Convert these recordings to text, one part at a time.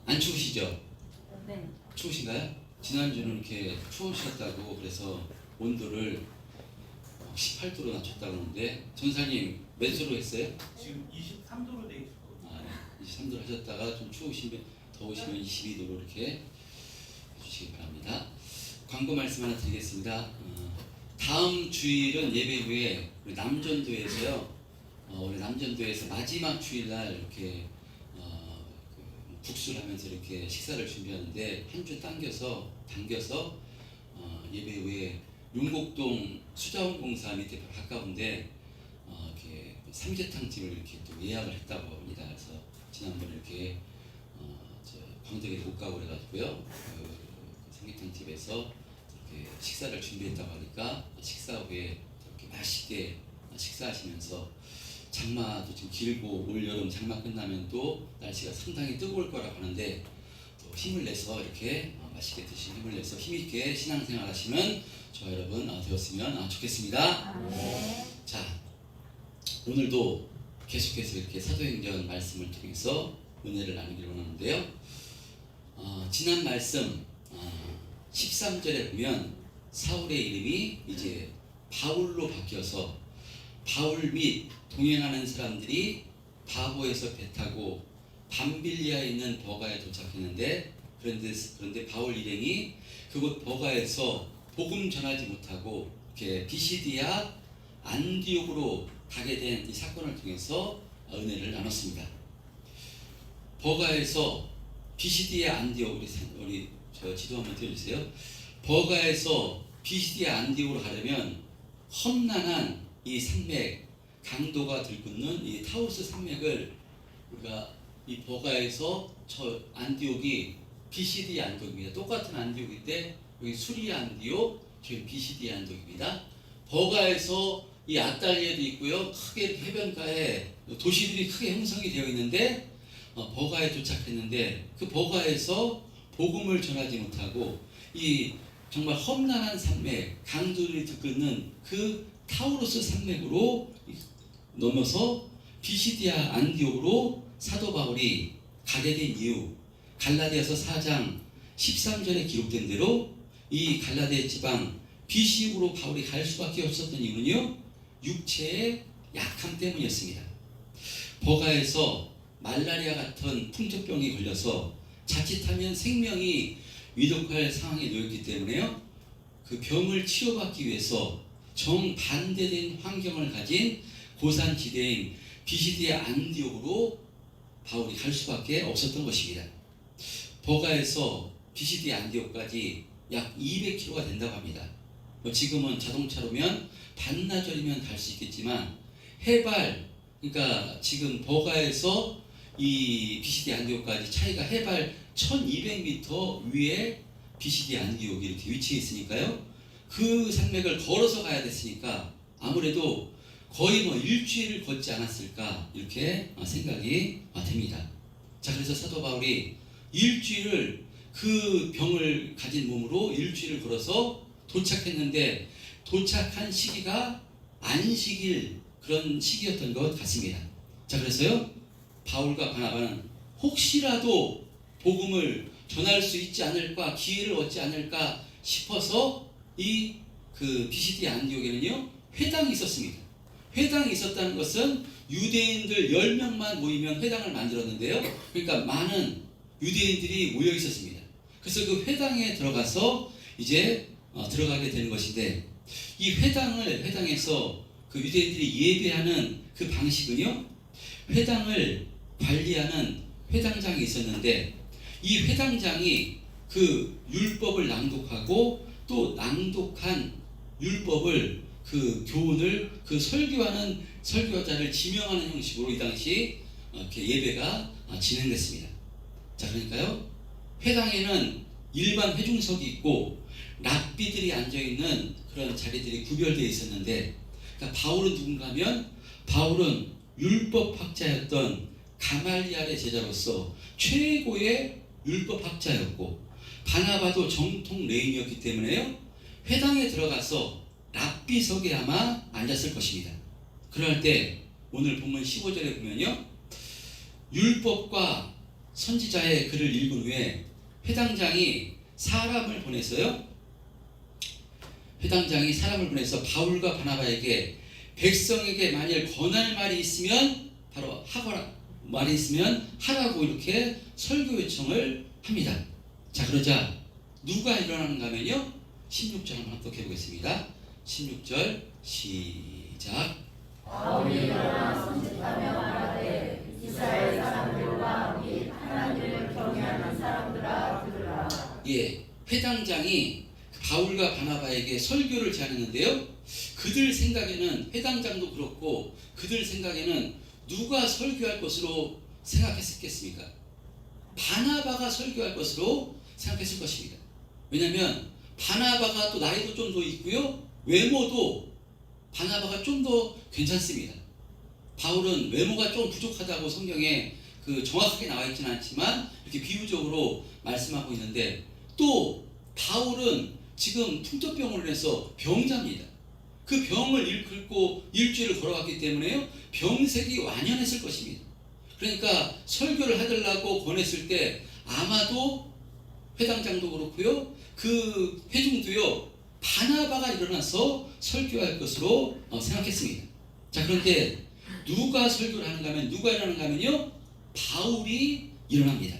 안 추우시죠? 네. 추우신가요? 지난주는 이렇게 추우셨다고 그래서 온도를 18도로 낮췄다고 하는데 전사님 몇 도로 했어요? 지금 23도로 돼 있고. 아, 네. 23도로 하셨다가 좀 추우시면 더우시면 22도로 이렇게 해주시기 바랍니다. 광고 말씀 하나 드리겠습니다. 다음 주일은 예배 후에 우리 남전도에서요. 우리 남전도에서 마지막 주일날 이렇게 국수를 하면서 이렇게 식사를 준비하는데 한 주 당겨서 예배 후에 용곡동 수자원공사 밑에 바로 가까운데 이렇게 삼계탕 집을 이렇게 또 예약을 했다고 합니다. 그래서 지난번에 이렇게 광덕에 못 가고 그래가지고요. 그 삼계탕 집에서 이렇게 식사를 준비했다고 하니까 식사 후에 이렇게 맛있게 식사하시면서 장마도 좀 길고 올 여름 장마 끝나면 또 날씨가 상당히 뜨거울 거라고 하는데 또 힘을 내서 이렇게 맛있게 드시고 힘을 내서 힘있게 신앙생활 하시면 저와 여러분 되었으면 좋겠습니다. 네. 자, 오늘도 계속해서 이렇게 사도행전 말씀을 통해서 은혜를 나누기를 원하는데요. 지난 말씀 13절에 보면 사울의 이름이 이제 바울로 바뀌어서 바울 및 동행하는 사람들이 바보에서 배 타고 밤빌리아에 있는 버가에 도착했는데 그런데 바울 일행이 그곳 버가에서 복음 전하지 못하고 이렇게 비시디아 안디옥으로 가게 된 이 사건을 통해서 은혜를 나눴습니다. 버가에서 비시디아 안디옥 우리 저 지도 한번 띄워주세요. 버가에서 비시디아 안디옥으로 가려면 험난한 이 산맥 강도가 들끓는 이 타우스 산맥을 우리가 이 버가에서 저 안디옥이 비시디아 안디옥입니다. 똑같은 안디옥인데 여기 수리아 안디옥, 저기 비시디아 안디옥입니다. 버가에서 이 아탈리에도 있고요. 크게 해변가에 도시들이 크게 형성이 되어 있는데 버가에 도착했는데 그 버가에서 복음을 전하지 못하고 이 정말 험난한 산맥 강도들이 들끓는 그 타우루스 산맥으로 넘어서 비시디아 안디옥으로 사도 바울이 가게 된 이유, 갈라디아서 4장 13절에 기록된 대로 이 갈라디아 지방 비시국으로 바울이 갈 수밖에 없었던 이유는요, 육체의 약함 때문이었습니다. 버가에서 말라리아 같은 풍토병이 걸려서 자칫하면 생명이 위독할 상황에 놓였기 때문에요, 그 병을 치료받기 위해서 정반대된 환경을 가진 고산지대인 비시디아 안디옥으로 바울이 갈 수밖에 없었던 것입니다. 버가에서 비시디아 안디옥까지 약 200km가 된다고 합니다. 지금은 자동차로면 반나절이면 갈 수 있겠지만 해발, 그러니까 지금 버가에서 이 비시디아 안디옥까지 차이가 해발 1200m 위에 비시디아 안디옥이 이렇게 위치해 있으니까요, 그 산맥을 걸어서 가야 됐으니까 아무래도 거의 일주일을 걷지 않았을까 이렇게 생각이 됩니다. 자, 그래서 사도 바울이 일주일을 그 병을 가진 몸으로 일주일을 걸어서 도착했는데 도착한 시기가 안식일 그런 시기였던 것 같습니다. 자, 그래서요 바울과 바나바는 혹시라도 복음을 전할 수 있지 않을까, 기회를 얻지 않을까 싶어서 이 그 비시디아 안디옥에는요 회당이 있었습니다. 회당이 있었다는 것은 유대인들 10명만 모이면 회당을 만들었는데요, 그러니까 많은 유대인들이 모여 있었습니다. 그래서 그 회당에 들어가서 이제 들어가게 되는 것인데, 이 회당에서 그 유대인들이 예배하는 그 방식은요, 회당을 관리하는 회당장이 있었는데 이 회당장이 그 율법을 낭독하고 또 낭독한 율법을 그 교훈을 그 설교하는 설교자를 지명하는 형식으로 이 당시 이렇게 예배가 진행됐습니다. 자, 그러니까요 회당에는 일반 회중석이 있고 랍비들이 앉아있는 그런 자리들이 구별되어 있었는데, 그러니까 바울은 누군가 하면 바울은 율법학자였던 가말리알의 제자로서 최고의 율법학자였고 바나바도 정통 레인이었기 때문에요 회당에 들어가서 랍비석에 아마 앉았을 것입니다. 그럴 때 오늘 본문 15절에 보면요 율법과 선지자의 글을 읽은 후에 회당장이 사람을 보내서요. 회당장이 사람을 보내서 바울과 바나바에게 백성에게 만일 권할 말이 있으면 바로 하거라, 말이 있으면 하라고 이렇게 설교 요청을 합니다. 자, 그러자 누가 일어나는가 하면요, 16절 한번 합독해 보겠습니다. 16절 시작. 바울이 일어나 손짓하며 말하되 이스라엘 사람들과 및 하나님을 경외하는 사람들아 들으라. 예, 회당장이 바울과 바나바에게 설교를 제안했는데요. 그들 생각에는, 회당장도 그렇고 그들 생각에는 누가 설교할 것으로 생각했겠습니까? 바나바가 설교할 것으로 생각했을 것입니다. 왜냐하면 바나바가 또 나이도 좀 더 있고요, 외모도 바나바가 좀 더 괜찮습니다. 바울은 외모가 좀 부족하다고 성경에 정확하게 나와 있지는 않지만 이렇게 비유적으로 말씀하고 있는데, 또 바울은 지금 풍토병으로 인해서 병자입니다. 그 병을 일긁고 일주일을 걸어왔기 때문에요, 병색이 완연했을 것입니다. 그러니까 설교를 하려고 권했을 때 아마도 회당장도 그렇고요, 그 회중도요, 바나바가 일어나서 설교할 것으로 생각했습니다. 자, 그런데 누가 설교를 하는가 하면, 누가 일어나는가 하면요, 바울이 일어납니다.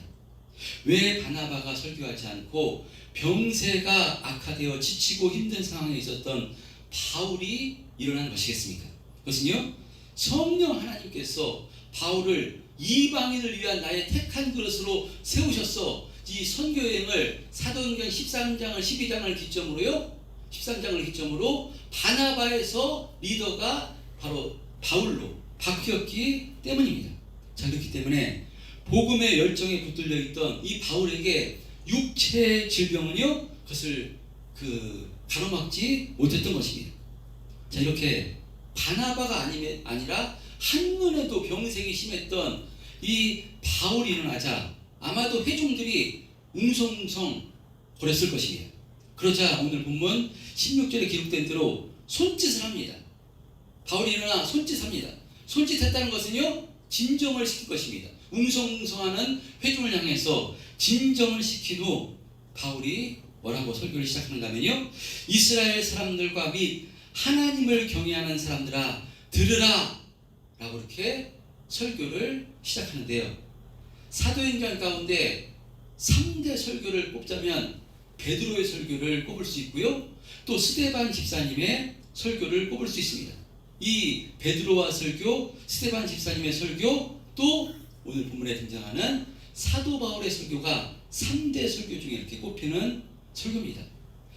왜 바나바가 설교하지 않고 병세가 악화되어 지치고 힘든 상황에 있었던 바울이 일어난 것이겠습니까? 그것은요, 성령 하나님께서 바울을 이방인을 위한 나의 택한 그릇으로 세우셔서 이 선교여행을 사도행전 13장을 12장을 기점으로요, 13장을 기점으로 바나바에서 리더가 바로 바울로 바뀌었기 때문입니다. 자, 그렇기 때문에 복음의 열정에 붙들려 있던 이 바울에게 육체의 질병은요, 그것을 가로막지 못했던 것입니다. 자, 이렇게 바나바가 아니라 한눈에도 병색이 심했던 이 바울이 일어나자 아마도 회중들이 웅성웅성 거렸을 것입니다. 그러자 오늘 본문 16절에 기록된 대로 손짓을 합니다. 바울이 일어나 손짓합니다. 손짓했다는 것은요, 진정을 시킬 것입니다. 웅성웅성하는 회중을 향해서 진정을 시킨 후 바울이 뭐라고 설교를 시작하는가 하면요, 이스라엘 사람들과 및 하나님을 경외하는 사람들아 들으라 라고 이렇게 설교를 시작하는데요. 사도행전 가운데 3대 설교를 꼽자면 베드로의 설교를 꼽을 수 있고요, 또 스데반 집사님의 설교를 꼽을 수 있습니다. 이 베드로와 설교, 스데반 집사님의 설교, 또 오늘 본문에 등장하는 사도 바울의 설교가 3대 설교 중에 이렇게 꼽히는 설교입니다.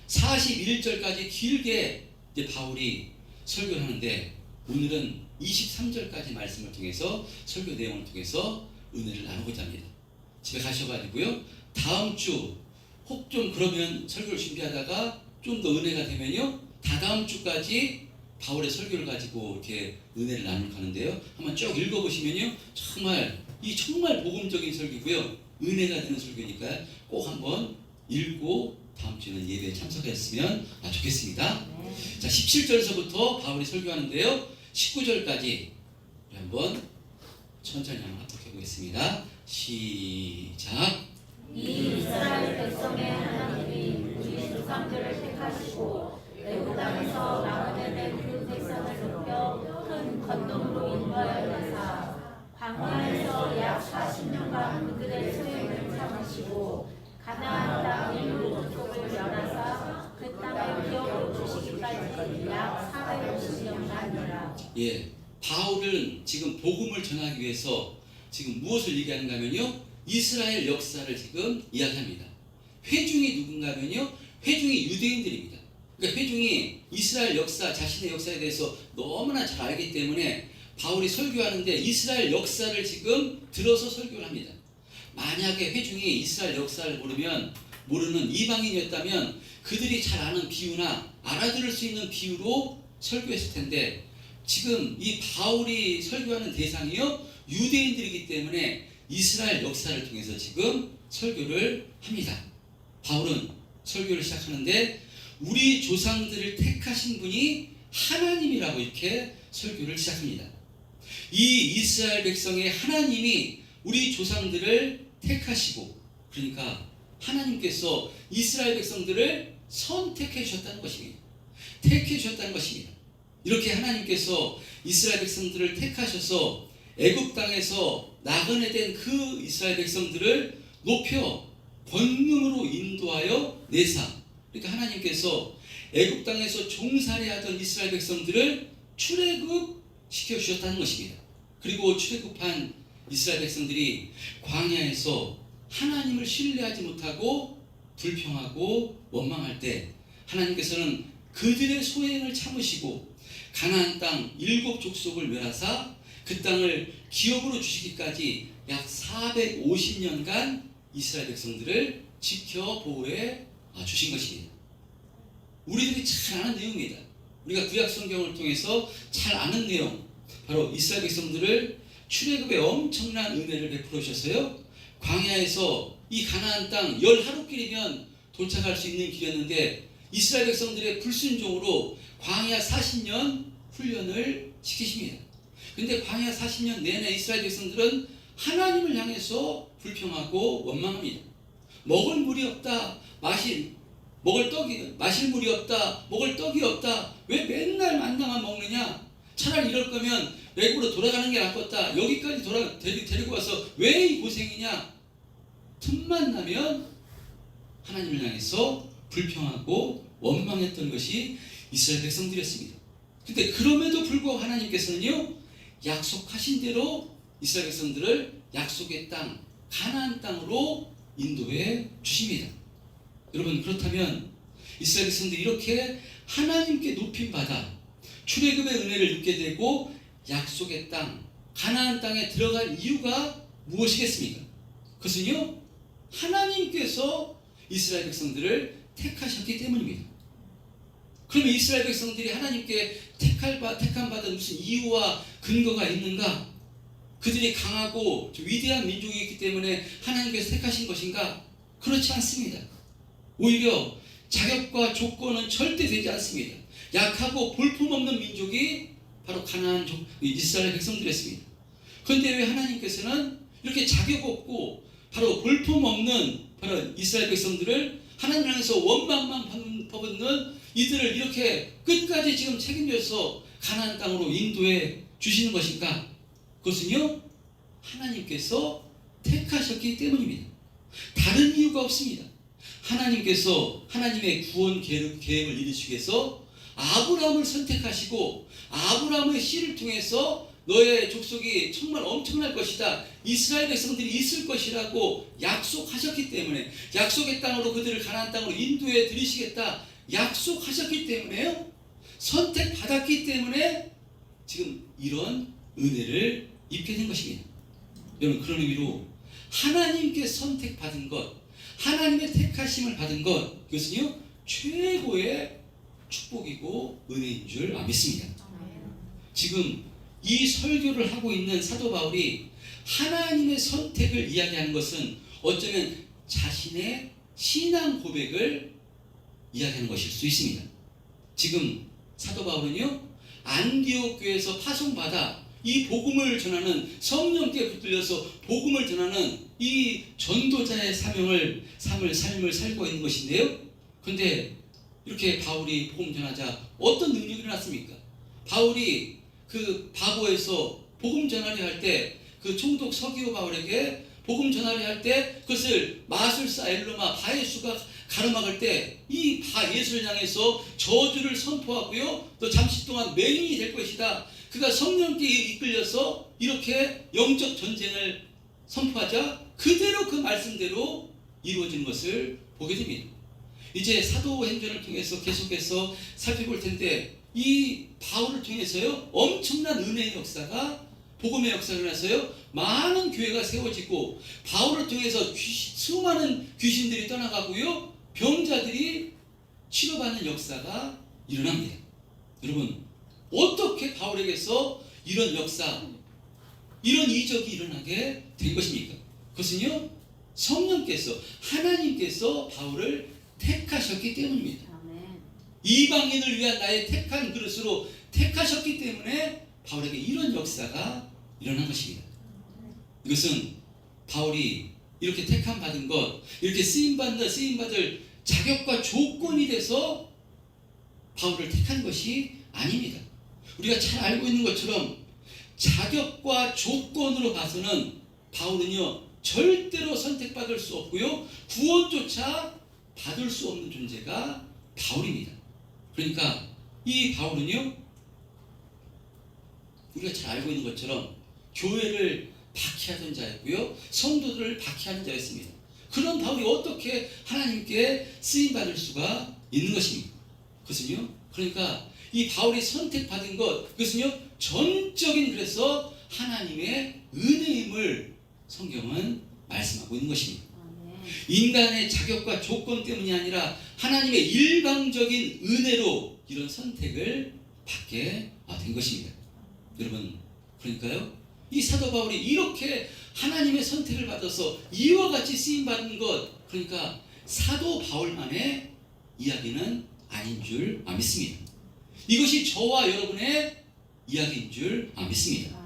41절까지 길게 이제 바울이 설교를 하는데, 오늘은 23절까지 말씀을 통해서, 설교 내용을 통해서 은혜를 나누고자 합니다. 집에 가셔가지고요, 다음 주 혹 좀 그러면 설교를 준비하다가 좀 더 은혜가 되면요, 다다음 주까지 바울의 설교를 가지고 이렇게 은혜를 나누고 가는데요, 한번 쭉 읽어보시면요, 정말 복음적인 설교고요, 은혜가 되는 설교니까 꼭 한번 읽고 다음 주에는 예배에 참석했으면 좋겠습니다. 자, 17절에서부터 바울이 설교하는데요, 19절까지 한번 천천히 한번 합독해 보겠습니다. 시작. 이 이스라엘 백성의 하나님이 우리 조상들을 택하시고 애굽 땅에서 나눠낸 그 백성을 높여 큰 건너으로 인도하여내사 광야에서 약 40년간 그들의 소유를 삼으시고 가나안 땅 일부 족속을 멸하사 그 땅의 기업을 주시기까지 약 450년간이라. 예, 바울은 지금 복음을 전하기 위해서 지금 무엇을 얘기하는가 하면요, 이스라엘 역사를 지금 이야기합니다. 회중이 누군가 하면요, 회중이 유대인들입니다. 그러니까 회중이 이스라엘 역사, 자신의 역사에 대해서 너무나 잘 알기 때문에 바울이 설교하는데 이스라엘 역사를 지금 들어서 설교를 합니다. 만약에 회중이 이스라엘 역사를 모르는 이방인이었다면 그들이 잘 아는 비유나 알아들을 수 있는 비유로 설교했을 텐데, 지금 이 바울이 설교하는 대상이요, 유대인들이기 때문에 이스라엘 역사를 통해서 지금 설교를 합니다. 바울은 설교를 시작하는데 우리 조상들을 택하신 분이 하나님이라고 이렇게 설교를 시작합니다. 이 이스라엘 백성의 하나님이 우리 조상들을 택하시고, 그러니까 하나님께서 이스라엘 백성들을 선택해 주셨다는 것입니다. 택해 주셨다는 것입니다. 이렇게 하나님께서 이스라엘 백성들을 택하셔서 애굽 땅에서 나그네된 그 이스라엘 백성들을 높여 권능으로 인도하여 내사, 그러니까 하나님께서 애굽 땅에서 종살이하던 이스라엘 백성들을 출애굽 시켜주셨다는 것입니다. 그리고 출애굽한 이스라엘 백성들이 광야에서 하나님을 신뢰하지 못하고 불평하고 원망할 때 하나님께서는 그들의 소행을 참으시고 가나안 땅 7족속을 멸하사 그 땅을 기업으로 주시기까지 약 450년간 이스라엘 백성들을 지켜 보호해 주신 것입니다. 우리들이 잘 아는 내용입니다. 우리가 구약 성경을 통해서 잘 아는 내용, 바로 이스라엘 백성들을 출애굽의 엄청난 은혜를 베풀어 주셔서요, 광야에서 이 가나안 땅 10하루길이면 도착할 수 있는 길이었는데 이스라엘 백성들의 불순종으로 광야 40년 훈련을 시키십니다. 근데 광야 40년 내내 이스라엘 백성들은 하나님을 향해서 불평하고 원망합니다. 먹을 물이 없다, 마실 물이 없다, 먹을 떡이 없다, 왜 맨날 만나만 먹느냐, 차라리 이럴 거면 외국으로 돌아가는 게 낫겠다, 여기까지 데리고 와서 왜 이 고생이냐. 틈만 나면 하나님을 향해서 불평하고 원망했던 것이 이스라엘 백성들이었습니다. 근데 그럼에도 불구하고 하나님께서는요, 약속하신 대로 이스라엘 백성들을 약속의 땅 가나안 땅으로 인도해 주십니다. 여러분, 그렇다면 이스라엘 백성들이 이렇게 하나님께 높임받아 출애굽의 은혜를 입게 되고 약속의 땅 가나안 땅에 들어갈 이유가 무엇이겠습니까? 그것은요, 하나님께서 이스라엘 백성들을 택하셨기 때문입니다. 그러면 이스라엘 백성들이 하나님께 택함 받은 무슨 이유와 근거가 있는가? 그들이 강하고 위대한 민족이기 때문에 하나님께서 택하신 것인가? 그렇지 않습니다. 오히려 자격과 조건은 절대 되지 않습니다. 약하고 볼품없는 민족이 바로 가나안 이스라엘 백성들이었습니다. 그런데 왜 하나님께서는 이렇게 자격 없고 바로 볼품없는 바로 이스라엘 백성들을 하나님 향해서 원망만 퍼붓는 이들을 이렇게 끝까지 지금 책임져서 가나안 땅으로 인도해 주시는 것인가? 그것은요, 하나님께서 택하셨기 때문입니다. 다른 이유가 없습니다. 하나님께서 하나님의 구원 계획을 이루시기 위해서 아브라함을 선택하시고 아브라함의 씨를 통해서 너의 족속이 정말 엄청날 것이다, 이스라엘 백성들이 있을 것이라고 약속하셨기 때문에, 약속의 땅으로 그들을 가나안 땅으로 인도해 드리시겠다 약속하셨기 때문에요, 선택받았기 때문에 지금 이런 은혜를 입게 된 것입니다. 여러분, 그런 의미로 하나님께 선택받은 것, 하나님의 택하심을 받은 것, 그것은요 최고의 축복이고 은혜인 줄 믿습니다. 지금 이 설교를 하고 있는 사도 바울이 하나님의 선택을 이야기하는 것은 어쩌면 자신의 신앙 고백을 이야기하는 것일 수 있습니다. 지금 사도 바울은요, 안디옥 교회에서 파송받아 이 복음을 전하는, 성령께 붙들려서 복음을 전하는 이 전도자의 삶을 살고 있는 것인데요. 그런데 이렇게 바울이 복음 전하자 어떤 능력이 일어났습니까? 바울이 그 바보에서 복음 전하려 할 때, 그 총독 서기오 바울에게 복음 전하려 할 때 그것을 마술사 엘로마 바예수가 가로막을 때 이 바예수를 향해서 저주를 선포하고요, 또 잠시 동안 맹인이 될 것이다, 그가 성령께 이끌려서 이렇게 영적 전쟁을 선포하자 그대로 그 말씀대로 이루어지는 것을 보게 됩니다. 이제 사도행전을 통해서 계속해서 살펴볼 텐데, 이 바울을 통해서요 엄청난 은혜의 역사가, 복음의 역사를 통해서요 많은 교회가 세워지고, 바울을 통해서 수많은 귀신들이 떠나가고요, 병자들이 치료받는 역사가 일어납니다. 여러분, 어떻게 바울에게서 이런 역사, 이런 이적이 일어나게 된 것입니까? 그것은요, 성령께서, 하나님께서 바울을 택하셨기 때문입니다. 이방인을 위한 나의 택한 그릇으로 택하셨기 때문에 바울에게 이런 역사가 일어난 것입니다. 이것은 바울이 이렇게 택함 받은 것, 이렇게 쓰임 받을 자격과 조건이 돼서 바울을 택한 것이 아닙니다. 우리가 잘 알고 있는 것처럼 자격과 조건으로 봐서는 바울은요 절대로 선택받을 수 없고요 구원조차 받을 수 없는 존재가 바울입니다. 그러니까 이 바울은요 우리가 잘 알고 있는 것처럼 교회를 박해하던 자였고요 성도들을 박해하는 자였습니다. 그런 바울이 어떻게 하나님께 쓰임받을 수가 있는 것입니까? 그것은요 그러니까 이 바울이 선택받은 것 그것은요 전적인 그래서 하나님의 은혜임을 성경은 말씀하고 있는 것입니다. 인간의 자격과 조건 때문이 아니라 하나님의 일방적인 은혜로 이런 선택을 받게 된 것입니다. 여러분 그러니까요 이 사도 바울이 이렇게 하나님의 선택을 받아서 이와 같이 쓰임받은 것 그러니까 사도 바울만의 이야기는 아닌 줄 믿습니다. 이것이 저와 여러분의 이야기인 줄 믿습니다.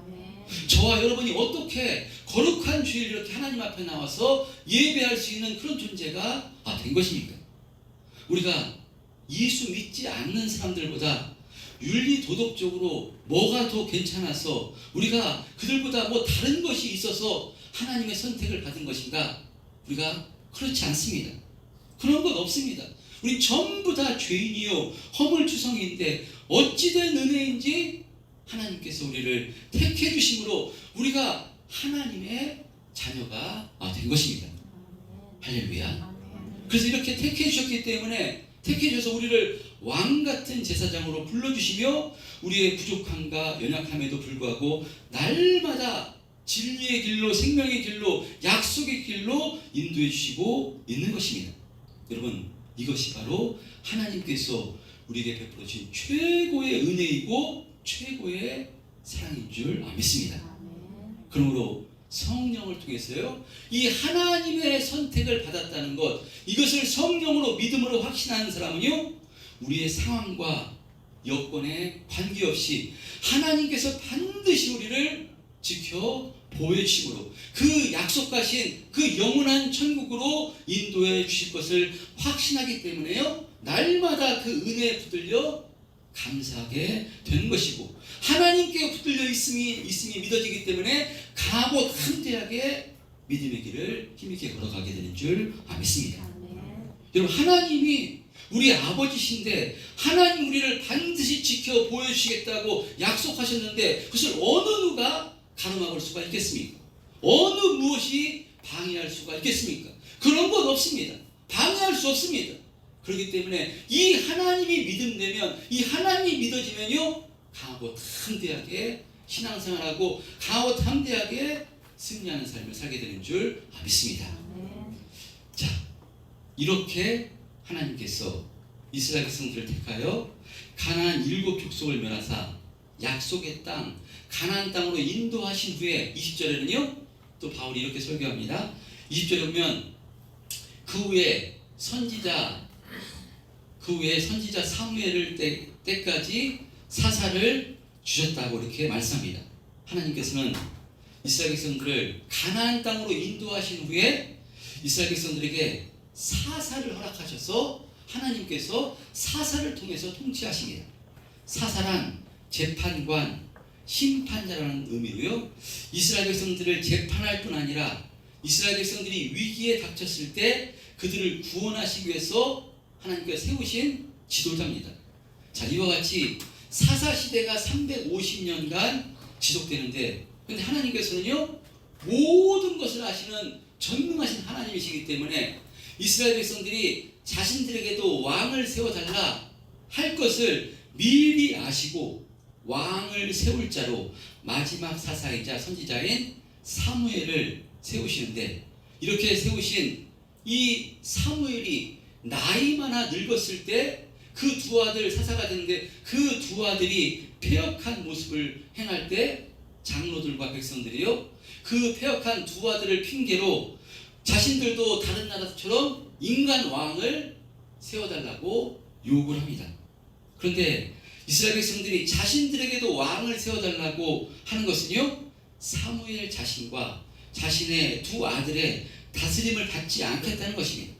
저와 여러분이 어떻게 거룩한 주일 이렇게 하나님 앞에 나와서 예배할 수 있는 그런 존재가 된 것입니까? 우리가 예수 믿지 않는 사람들보다 윤리 도덕적으로 뭐가 더 괜찮아서 우리가 그들보다 뭐 다른 것이 있어서 하나님의 선택을 받은 것인가? 우리가 그렇지 않습니다. 그런 것 없습니다. 우리 전부 다 죄인이요 허물투성이인데 어찌된 은혜인지 하나님께서 우리를 택해 주심으로 우리가 하나님의 자녀가 된 것입니다. 할렐루야. 그래서 이렇게 택해 주셨기 때문에 택해 주셔서 우리를 왕같은 제사장으로 불러주시며 우리의 부족함과 연약함에도 불구하고 날마다 진리의 길로 생명의 길로 약속의 길로 인도해 주시고 있는 것입니다. 여러분 이것이 바로 하나님께서 우리에게 베풀어 주신 최고의 은혜이고 최고의 사랑인 줄 믿습니다. 그러므로 성령을 통해서요 이 하나님의 선택을 받았다는 것 이것을 성령으로 믿음으로 확신하는 사람은요 우리의 상황과 여건에 관계없이 하나님께서 반드시 우리를 지켜 보호해주심으로 그 약속하신 그 영원한 천국으로 인도해 주실 것을 확신하기 때문에요 날마다 그 은혜에 붙들려 감사하게 되는 것이고 하나님께 붙들려 있음이 믿어지기 때문에 강하고 담대하게 믿음의 길을 힘있게 걸어가게 되는 줄 믿습니다. 여러분 하나님이 우리 아버지신데 하나님 우리를 반드시 지켜 보여주시겠다고 약속하셨는데 그것을 어느 누가 가늠할 수가 있겠습니까? 어느 무엇이 방해할 수가 있겠습니까? 그런 것 없습니다. 방해할 수 없습니다. 그렇기 때문에 이 하나님이 믿음되면 이 하나님이 믿어지면요 강하고 담대하게 신앙생활하고 강하고 담대하게 승리하는 삶을 살게 되는 줄 믿습니다. 자 이렇게 하나님께서 이스라엘 백성들을 택하여 가나안 7 족속을 멸하사 약속의 땅 가나안 땅으로 인도하신 후에 20절에는요 또 바울이 이렇게 설교합니다. 20절에 보면 그 후에 선지자 사무엘 때까지 사사를 주셨다고 이렇게 말씀합니다. 하나님께서는 이스라엘 백성들을 가나안 땅으로 인도하신 후에 이스라엘 백성들에게 사사를 허락하셔서 하나님께서 사사를 통해서 통치하십니다. 사사란 재판관, 심판자라는 의미로요. 이스라엘 백성들을 재판할 뿐 아니라 이스라엘 백성들이 위기에 닥쳤을 때 그들을 구원하시기 위해서 하나님께서 세우신 지도자입니다. 자, 이와 같이 사사 시대가 350년간 지속되는데 근데 하나님께서는요 모든 것을 아시는 전능하신 하나님이시기 때문에 이스라엘 백성들이 자신들에게도 왕을 세워달라 할 것을 미리 아시고 왕을 세울 자로 마지막 사사이자 선지자인 사무엘을 세우시는데 이렇게 세우신 이 사무엘이 나이마나 늙었을 때 그 두 아들 사사가 되는데 그 두 아들이 패역한 모습을 행할 때 장로들과 백성들이요 그 패역한 두 아들을 핑계로 자신들도 다른 나라처럼 인간 왕을 세워달라고 요구를 합니다. 그런데 이스라엘 백성들이 자신들에게도 왕을 세워달라고 하는 것은요 사무엘 자신과 자신의 두 아들의 다스림을 받지 않겠다는 것입니다.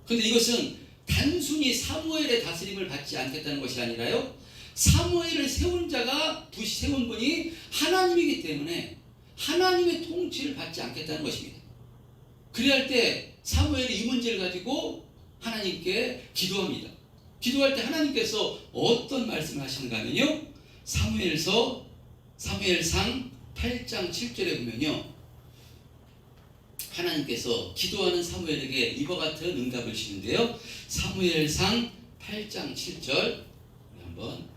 그런데 이것은 단순히 사무엘의 다스림을 받지 않겠다는 것이 아니라요, 사무엘을 세운 자가 세운 분이 하나님이기 때문에 하나님의 통치를 받지 않겠다는 것입니다. 그래야 할 때 사무엘이 이 문제를 가지고 하나님께 기도합니다. 기도할 때 하나님께서 어떤 말씀을 하시는가 하면요, 사무엘상 8장 7절에 보면요, 하나님께서 기도하는 사무엘에게 이와 같은 응답을 주시는데요, 사무엘상 8장 7절 한번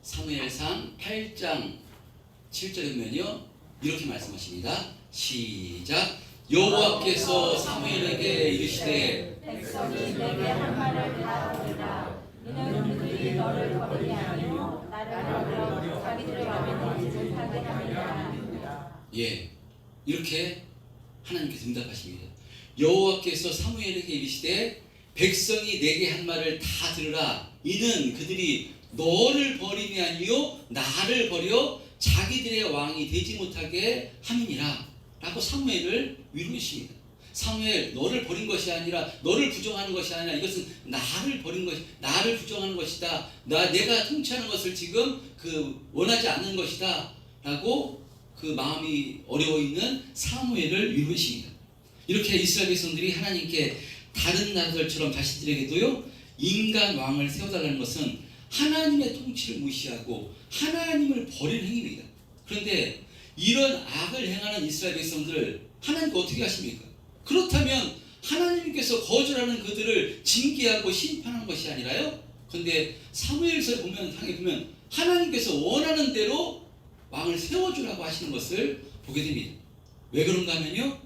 사무엘상 8장 7절에 보면요, 이렇게 말씀하십니다. 시작. 여호와께서 사무엘에게 이르시되 백성이 내게 한 말을 다 들으라. 이는 그들이 너를 버리지 아니요 나를 버려 자기들의 마음에 들지 못하게 함이라. 예, 이렇게 하나님께서 응답하십니다. 여호와께서 사무엘에게 이르시되 백성이 내게 한 말을 다 들으라. 이는 그들이 너를 버림이 아니요 나를 버려 자기들의 왕이 되지 못하게 함이니라 라고 사무엘을 위로하십니다. 사무엘, 너를 버린 것이 아니라, 너를 부정하는 것이 아니라, 이것은 나를 버린 것이, 나를 부정하는 것이다. 내가 통치하는 것을 지금 원하지 않는 것이다 라고 그 마음이 어려워 있는 사무엘을 위로하십니다. 이렇게 이스라엘 백성들이 하나님께 다른 나라들처럼 자신들에게도요, 인간 왕을 세워달라는 것은 하나님의 통치를 무시하고 하나님을 버리는 행위입니다. 그런데 이런 악을 행하는 이스라엘 백성들을 하나님께 어떻게 하십니까? 그렇다면 하나님께서 거절하는 그들을 징계하고 심판하는 것이 아니라요, 그런데 사무엘서에 보면 하나님께서 원하는 대로 왕을 세워주라고 하시는 것을 보게 됩니다. 왜 그런가 하면요,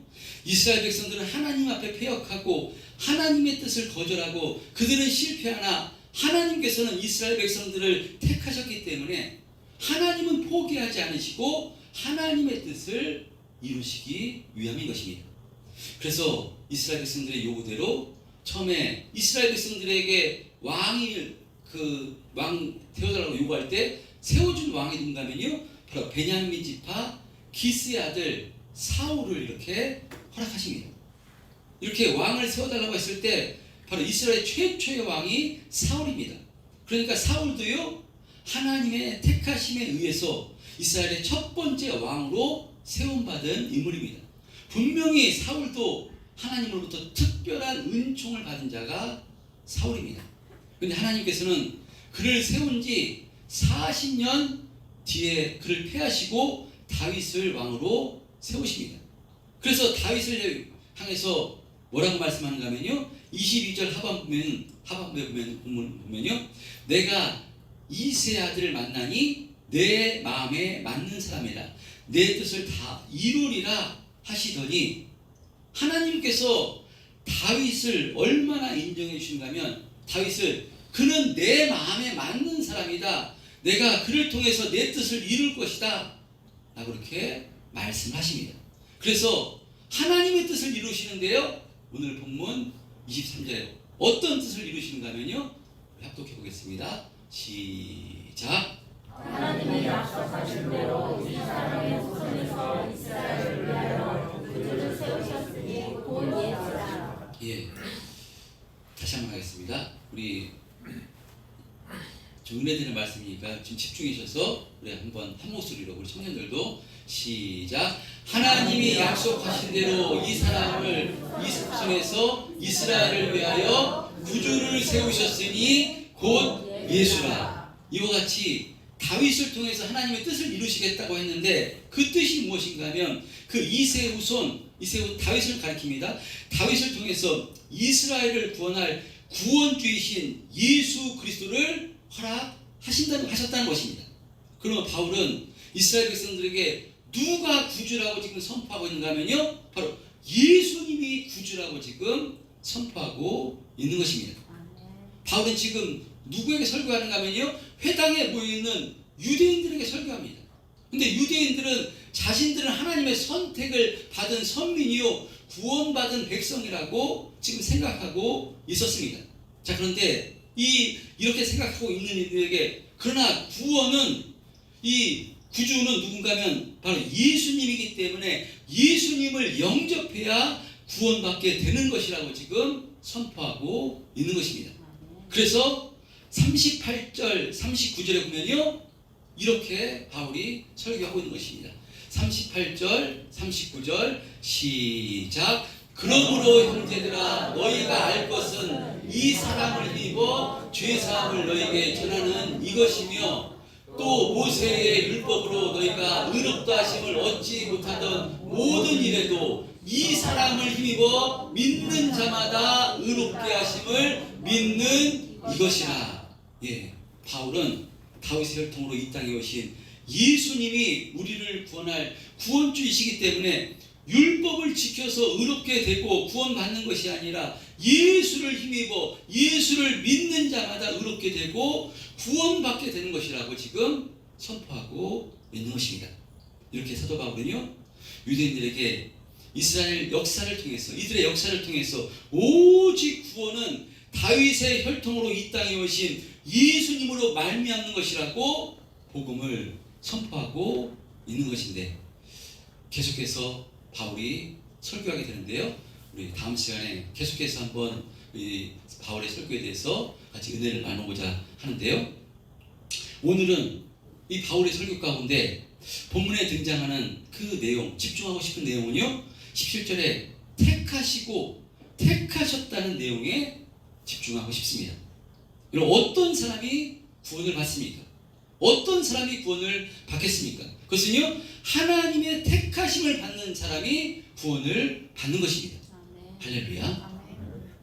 이스라엘 백성들은 하나님 앞에 패역하고 하나님의 뜻을 거절하고 그들은 실패하나 하나님께서는 이스라엘 백성들을 택하셨기 때문에 하나님은 포기하지 않으시고 하나님의 뜻을 이루시기 위함인 것입니다. 그래서 이스라엘 백성들의 요구대로 처음에 이스라엘 백성들에게 왕 세워달라고 요구할 때 세워준 왕이 누군가면요, 바로 베냐민 지파 기스의 아들 사울을 이렇게 허락하십니다. 이렇게 왕을 세워달라고 했을 때 바로 이스라엘 최초의 왕이 사울입니다. 그러니까 사울도요, 하나님의 택하심에 의해서 이스라엘의 첫 번째 왕으로 세움받은 인물입니다. 분명히 사울도 하나님으로부터 특별한 은총을 받은 자가 사울입니다. 그런데 하나님께서는 그를 세운 지 40년 뒤에 그를 패하시고 다윗을 왕으로 세우십니다. 그래서 다윗을 향해서 뭐라고 말씀하는가 하면요, 22절 하반부에 보면요, 내가 이세 아들을 만나니 내 마음에 맞는 사람이라 내 뜻을 다 이루리라 하시더니, 하나님께서 다윗을 얼마나 인정해 주신가 하면, 다윗을 그는 내 마음에 맞는 사람이다, 내가 그를 통해서 내 뜻을 이룰 것이다 라고 이렇게 말씀하십니다. 그래서 하나님의 뜻을 이루시는데요, 오늘 본문 23절에 어떤 뜻을 이루시는가 하면요, 합독해 보겠습니다. 시작. 하나님이 약속하신 대로 이 사람의 후손에서 이스라엘을 위하여 그들을 세우셨으니 곧 예수라. 예, 다시 한번 하겠습니다. 우리 좀 은혜되는 말씀이니까 지금 집중하셔서 우리 한번 한 목소리로 우리 청년들도 시작. 하나님이 약속하신 대로 이 사람을 이 후손에서 이스라엘을 위하여 구주를 세우셨으니 곧 예수라. 이와 같이 다윗을 통해서 하나님의 뜻을 이루시겠다고 했는데 그 뜻이 무엇인가 하면 그 이세 후손 다윗을 가리킵니다. 다윗을 통해서 이스라엘을 구원할 구원주이신 예수 그리스도를 하셨다는 것입니다. 그러면 바울은 이스라엘 백성들에게 누가 구주라고 지금 선포하고 있는가 하면요, 바로 예수님이 구주라고 지금 선포하고 있는 것입니다. 바울은 지금 누구에게 설교하는가 하면요, 회당에 모여있는 유대인들에게 설교합니다. 근데 유대인들은 자신들은 하나님의 선택을 받은 선민이요 구원받은 백성이라고 지금 생각하고 있었습니다. 자, 그런데 이렇게 생각하고 있는 이들에게, 그러나 구원은 이 구주는 누군가면 바로 예수님이기 때문에 예수님을 영접해야 구원받게 되는 것이라고 지금 선포하고 있는 것입니다. 그래서 38절, 39절에 보면요, 이렇게 바울이 설교하고 있는 것입니다. 38절, 39절 시작. 그러므로 형제들아 너희가 알 것은 이 사람을 입어 죄사함을 너희에게 전하는 이것이며 또 모세의 율법으로 너희가 의롭다 하심을 얻지 못하던 모든 일에도 이 사람을 힘입어 믿는 자마다 의롭게 하심을 믿는 이것이라. 예, 바울은 다윗의 혈통으로 이 땅에 오신 예수님이 우리를 구원할 구원주이시기 때문에 율법을 지켜서 의롭게 되고 구원받는 것이 아니라 예수를 힘입어 예수를 믿는 자마다 의롭게 되고 구원받게 되는 것이라고 지금 선포하고 있는 것입니다. 이렇게 사도 바울은요, 유대인들에게 이스라엘 역사를 통해서, 이들의 역사를 통해서 오직 구원은 다윗의 혈통으로 이 땅에 오신 예수님으로 말미암는 것이라고 복음을 선포하고 있는 것인데, 계속해서 바울이 설교하게 되는데요, 우리 다음 시간에 계속해서 한번 이 바울의 설교에 대해서 같이 은혜를 나누고자 하는데요, 오늘은 이 바울의 설교 가운데 본문에 등장하는 그 내용, 집중하고 싶은 내용은요, 17절에 택하시고 택하셨다는 내용에 집중하고 싶습니다. 여러분, 어떤 사람이 구원을 받습니까? 어떤 사람이 구원을 받겠습니까? 그것은요, 하나님의 택하심을 받는 사람이 구원을 받는 것입니다. 할렐루야.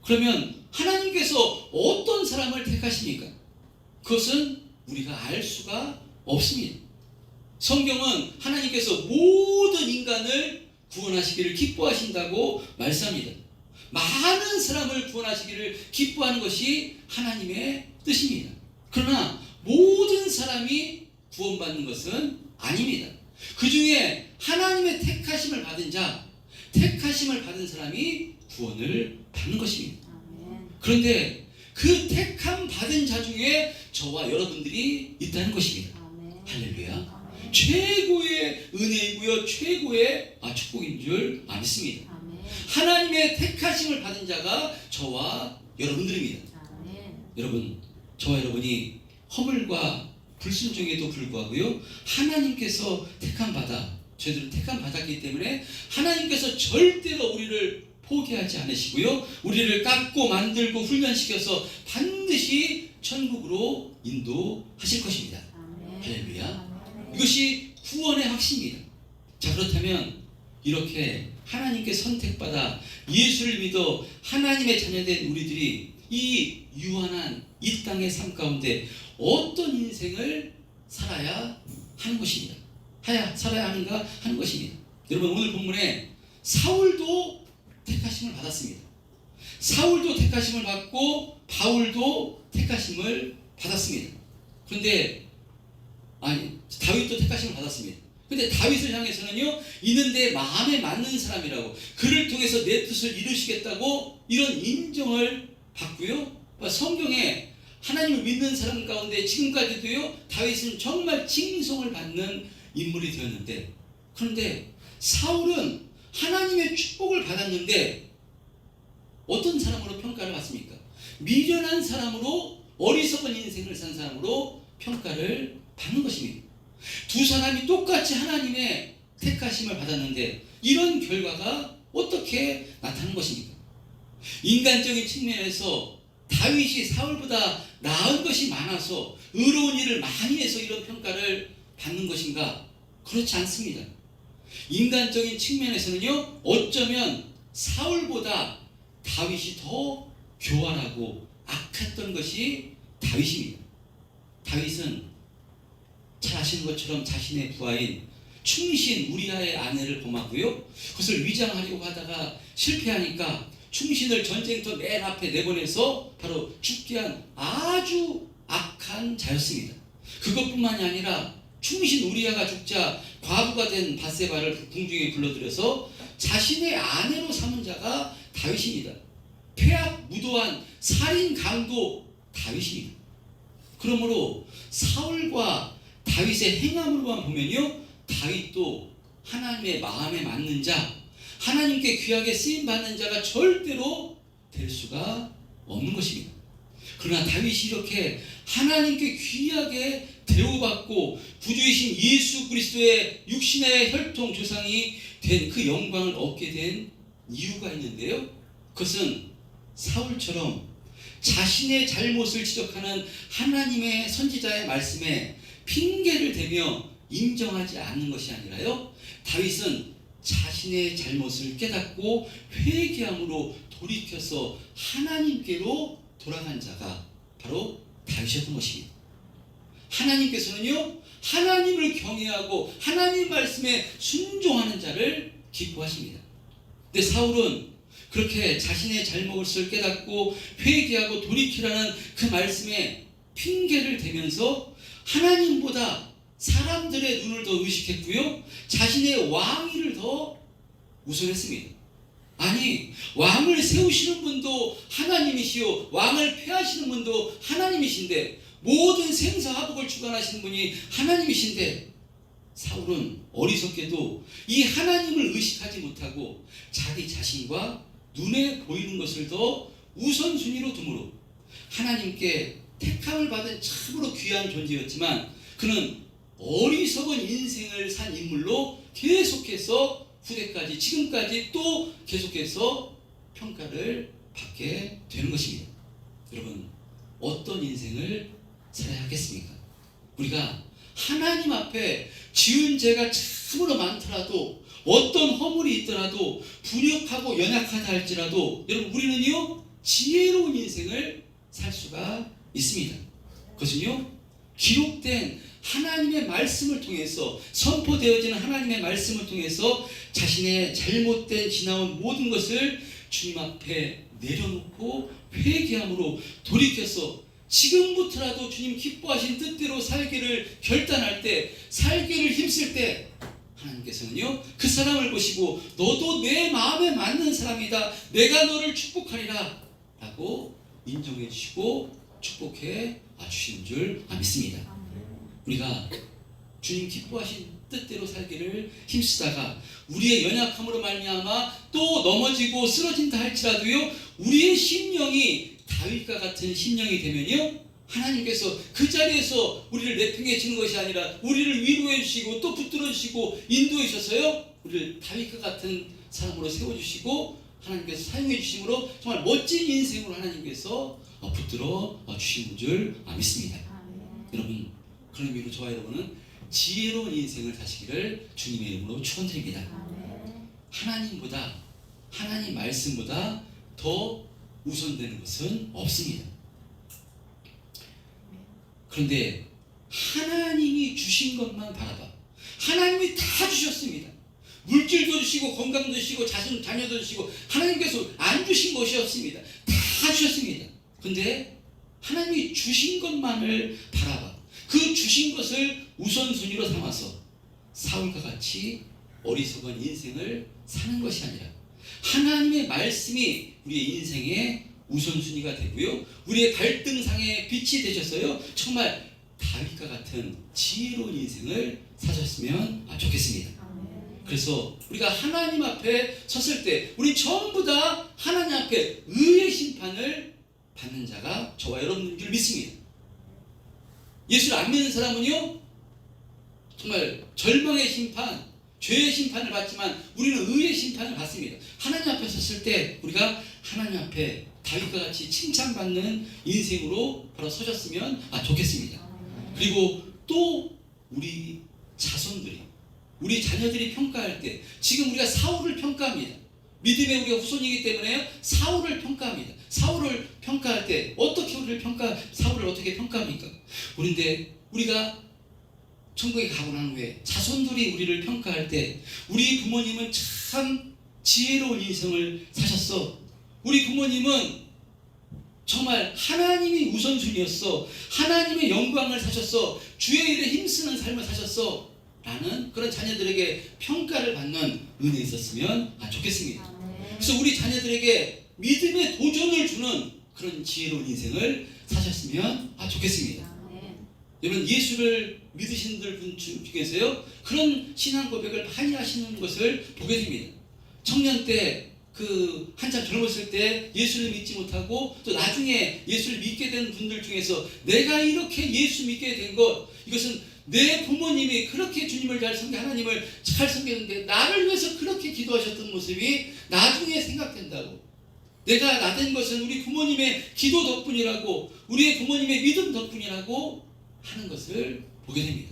그러면 하나님께서 어떤 사람을 택하십니까? 그것은 우리가 알 수가 없습니다. 성경은 하나님께서 모든 인간을 구원하시기를 기뻐하신다고 말씀합니다. 많은 사람을 구원하시기를 기뻐하는 것이 하나님의 뜻입니다. 그러나 모든 사람이 구원받는 것은 아닙니다. 그 중에 하나님의 택하심을 받은 자, 택하심을 받은 사람이 구원을 받는 것입니다. 그런데 그 택함 받은 자 중에 저와 여러분들이 있다는 것입니다. 할렐루야. 최고의 은혜이고요, 최고의 축복인 줄 믿습니다. 하나님의 택하심을 받은 자가 저와 여러분들입니다. 여러분, 저와 여러분이 허물과 불순종에도 불구하고요, 하나님께서 저희들은 택함 받았기 때문에 하나님께서 절대로 우리를 포기하지 않으시고요, 우리를 깎고 만들고 훈련시켜서 반드시 천국으로 인도하실 것입니다. 할렐루야. 이것이 구원의 확신입니다. 자, 그렇다면 이렇게 하나님께 선택받아 예수를 믿어 하나님의 자녀된 우리들이 이 유한한 이 땅의 삶 가운데 어떤 인생을 살아야 하는 것입니다. 살아야 하는가 하는 것입니다. 여러분, 오늘 본문에 사울도 택하심을 받았습니다. 사울도 택하심을 받고 바울도 택하심을 받았습니다. 그런데 다윗도 택하심을 받았습니다. 근데 다윗을 향해서는요, 이는 내 마음에 맞는 사람이라고, 그를 통해서 내 뜻을 이루시겠다고 이런 인정을 받고요, 성경에 하나님을 믿는 사람 가운데 지금까지도요, 다윗은 정말 칭송을 받는 인물이 되었는데, 그런데 사울은 하나님의 축복을 받았는데 어떤 사람으로 평가를 받습니까? 미련한 사람으로, 어리석은 인생을 산 사람으로 평가를 받는 것입니다. 두 사람이 똑같이 하나님의 택하심을 받았는데 이런 결과가 어떻게 나타나는 것입니까? 인간적인 측면에서 다윗이 사울보다 나은 것이 많아서 의로운 일을 많이 해서 이런 평가를 받는 것인가? 그렇지 않습니다. 인간적인 측면에서는요, 어쩌면 사울보다 다윗이 더 교활하고 악했던 것이 다윗입니다. 다윗은 잘 아시는 것처럼 자신의 부하인 충신 우리아의 아내를 범하고요, 그것을 위장하려고 하다가 실패하니까 충신을 전쟁터 맨 앞에 내보내서 바로 죽게 한 아주 악한 자였습니다. 그것뿐만이 아니라 충신 우리아가 죽자 과부가 된 밧세바를 궁중에 불러들여서 자신의 아내로 삼은 자가 다윗입니다. 폐악 무도한 살인 강도 다윗입니다. 그러므로 사울과 다윗의 행함으로만 보면요, 다윗도 하나님의 마음에 맞는 자, 하나님께 귀하게 쓰임받는 자가 절대로 될 수가 없는 것입니다. 그러나 다윗이 이렇게 하나님께 귀하게 대우받고 구주이신 예수 그리스도의 육신의 혈통 조상이 된 그 영광을 얻게 된 이유가 있는데요, 그것은 사울처럼 자신의 잘못을 지적하는 하나님의 선지자의 말씀에 핑계를 대며 인정하지 않는 것이 아니라요, 다윗은 자신의 잘못을 깨닫고 회개함으로 돌이켜서 하나님께로 돌아간 자가 바로 다윗이었던 것입니다. 하나님께서는요, 하나님을 경외하고 하나님 말씀에 순종하는 자를 기뻐하십니다. 근데 사울은 그렇게 자신의 잘못을 깨닫고 회개하고 돌이키라는 그 말씀에 핑계를 대면서 하나님보다 사람들의 눈을 더 의식했고요, 자신의 왕위를 더 우선했습니다. 아니, 왕을 세우시는 분도 하나님이시요 왕을 폐하시는 분도 하나님이신데, 모든 생사화복을 주관하시는 분이 하나님이신데, 사울은 어리석게도 이 하나님을 의식하지 못하고 자기 자신과 눈에 보이는 것을 더 우선순위로 두므로 하나님께 택함을 받은 참으로 귀한 존재였지만, 그는 어리석은 인생을 산 인물로 계속해서 후대까지, 지금까지 또 계속해서 평가를 받게 되는 것입니다. 여러분, 어떤 인생을 살아야 하겠습니까? 우리가 하나님 앞에 지은 죄가 참으로 많더라도, 어떤 허물이 있더라도, 불역하고 연약하다 할지라도, 여러분, 우리는요, 지혜로운 인생을 살 수가 있습니다. 그것은요, 기록된 하나님의 말씀을 통해서, 선포되어지는 하나님의 말씀을 통해서 자신의 잘못된 지나온 모든 것을 주님 앞에 내려놓고 회개함으로 돌이켜서 지금부터라도 주님 기뻐하신 뜻대로 살기를 결단할 때, 살기를 힘쓸 때, 하나님께서는요, 그 사람을 보시고 너도 내 마음에 맞는 사람이다, 내가 너를 축복하리라 라고 인정해 주시고 축복해 주시는 줄 믿습니다. 우리가 주님 기뻐하신 뜻대로 살기를 힘쓰다가 우리의 연약함으로 말미암아 또 넘어지고 쓰러진다 할지라도요, 우리의 심령이 다윗과 같은 심령이 되면요, 하나님께서 그 자리에서 우리를 내팽개 치는 것이 아니라 우리를 위로해 주시고 또 붙들어 주시고 인도해 주셔서요, 우리를 다윗과 같은 사람으로 세워주시고 하나님께서 사용해 주심으로 정말 멋진 인생으로 하나님께서 붙들어 주시는 줄 믿습니다. 여러분, 그런 의미로 저와 여러분은 지혜로운 인생을 사시기를 주님의 이름으로 축원드립니다. 하나님보다, 하나님 말씀보다 더 우선되는 것은 없습니다. 그런데 하나님이 주신 것만 바라봐. 하나님이 다 주셨습니다. 물질도 주시고 건강도 주시고 자녀도 주시고, 하나님께서 안 주신 것이 없습니다. 다 주셨습니다. 그런데 하나님이 주신 것만을 바라봐. 그 주신 것을 우선순위로 삼아서 사울과 같이 어리석은 인생을 사는 것이 아니라 하나님의 말씀이 우리의 인생의 우선순위가 되고요, 우리의 발등상에 빛이 되셔서요, 정말 다윗과 같은 지혜로운 인생을 사셨으면 좋겠습니다. 그래서 우리가 하나님 앞에 섰을 때 우리 전부 다 하나님 앞에 의의 심판을 받는 자가 저와 여러분인 줄 믿습니다. 예수를 안 믿는 사람은요, 정말 절망의 심판, 죄의 심판을 받지만 우리는 의의 심판을 받습니다. 하나님 앞에 섰을 때 우리가 하나님 앞에 다윗과 같이 칭찬받는 인생으로 바로 서셨으면 좋겠습니다. 그리고 또 우리 자손들이, 우리 자녀들이 평가할 때, 지금 우리가 사울을 평가합니다. 믿음의 우리가 후손이기 때문에 사울을 평가합니다. 사울을 평가할 때 어떻게 사울을 어떻게 평가합니까? 그런데 우리가 천국에 가고 난 후에 자손들이 우리를 평가할 때, 우리 부모님은 참 지혜로운 인생을 사셨어, 우리 부모님은 정말 하나님이 우선순위였어, 하나님의 영광을 사셨어, 주의 일에 힘쓰는 삶을 사셨어 라는 그런 자녀들에게 평가를 받는 은혜 있었으면 좋겠습니다. 그래서 우리 자녀들에게 믿음의 도전을 주는 그런 지혜로운 인생을 사셨으면 좋겠습니다. 여러분, 예수를 믿으시는 분 중에서요 그런 신앙 고백을 많이 하시는 것을 보게 됩니다. 청년 때 한참 젊었을 때 예수를 믿지 못하고 또 나중에 예수를 믿게 된 분들 중에서 내가 이렇게 예수 믿게 된 것, 이것은 내 부모님이 그렇게 주님을 잘 섬겨 하나님을 잘 섬겼는데 나를 위해서 그렇게 기도하셨던 모습이 나중에 생각된다고. 내가 나 된 것은 우리 부모님의 기도 덕분이라고, 우리의 부모님의 믿음 덕분이라고 하는 것을 보게 됩니다.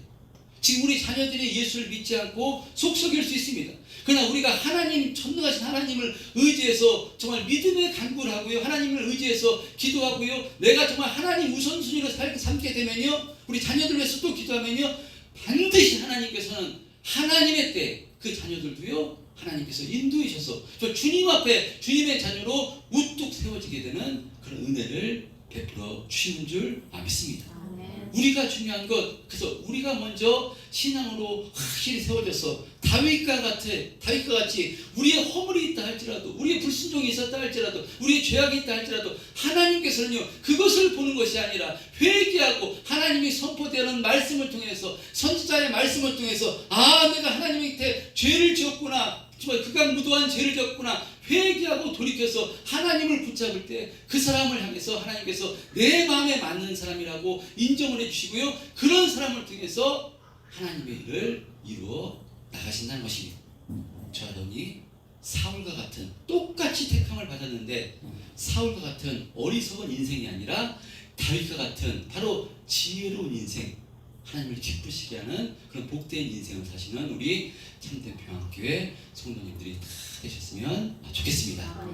지금 우리 자녀들이 예수를 믿지 않고 속썩일 수 있습니다. 그러나 우리가 하나님, 전능하신 하나님을 의지해서 정말 믿음의 간구를 하고요, 하나님을 의지해서 기도하고요, 내가 정말 하나님 우선순위로 삼게 되면요, 우리 자녀들 위해서 또 기도하면요, 반드시 하나님께서는 하나님의 때 그 자녀들도요 하나님께서 인도하셔서 저 주님 앞에 주님의 자녀로 우뚝 세워지게 되는 그런 은혜를 베풀어 주시는 줄 믿습니다. 우리가 중요한 것, 그래서 우리가 먼저 신앙으로 확실히 세워져서 다윗과 같이 우리의 허물이 있다 할지라도, 우리의 불순종이 있었다 할지라도, 우리의 죄악이 있다 할지라도 하나님께서는요 그것을 보는 것이 아니라 회개하고 하나님이 선포되는 말씀을 통해서, 선지자의 말씀을 통해서 내가 하나님 밑에 죄를 지었구나, 정말 극악무도한 죄를 지었구나, 회개하고 돌이켜서 하나님을 붙잡을 때 그 사람을 향해서 하나님께서 내 마음에 맞는 사람이라고 인정을 해주시고요, 그런 사람을 통해서 하나님의 일을 이루어 나가신다는 것입니다. 저 아론이 사울과 같은 똑같이 택함을 받았는데 사울과 같은 어리석은 인생이 아니라 다윗과 같은 바로 지혜로운 인생, 하나님을 기쁘시게 하는 그런 복된 인생을 사시는 우리 참된 평안교회 성도님들이 다 되셨으면 좋겠습니다.